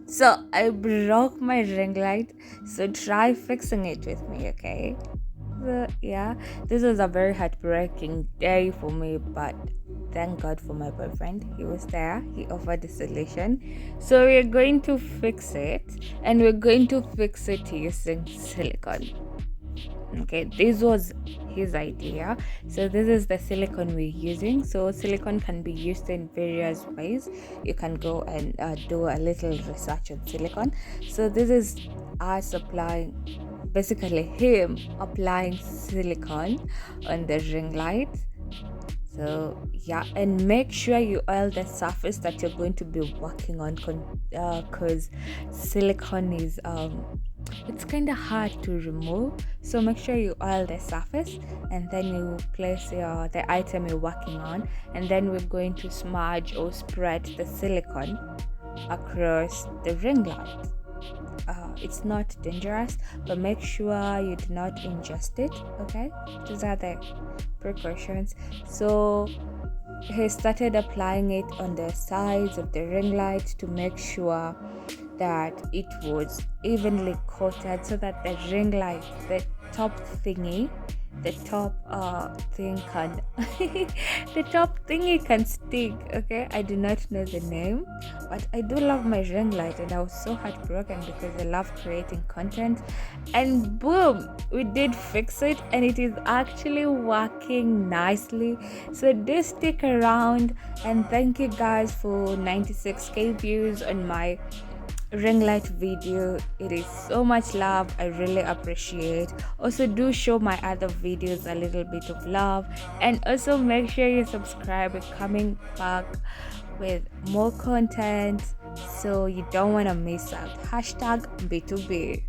So I broke my ring light. So try fixing it with me, okay? So yeah, this was a very heartbreaking day for me, but thank God for my boyfriend. He was there. He offered the solution. So we're going to fix it, and we're going to fix it using silicone. Okay, this was his idea. So this is the silicone we're using. So silicone can be used in various ways. You can go and do a little research on silicone. So this is us applying, basically him applying silicone on the ring light. So yeah, and make sure you oil the surface that you're going to be working on, because silicone is it's kind of hard to remove. So make sure you oil the surface, and then you place the item you're working on, and then we're going to smudge or spread the silicone across the ring light. It's not dangerous, but make sure you do not ingest it. Okay, these are the precautions. So he started applying it on the sides of the ring light to make sure that it was evenly coated, so that the ring light, the top thingy, the top thing can the top thingy can stick. Okay, I do not know the name, but I do love my ring light, and I was so heartbroken because I love creating content. And boom, we did fix it, and it is actually working nicely. So do stick around, and thank you guys for 96k views on my ring light video. It is so much love. I really appreciate. Also do show my other videos a little bit of love, and also make sure you subscribe. We're coming back with more content, so you don't want to miss out. Hashtag B2B.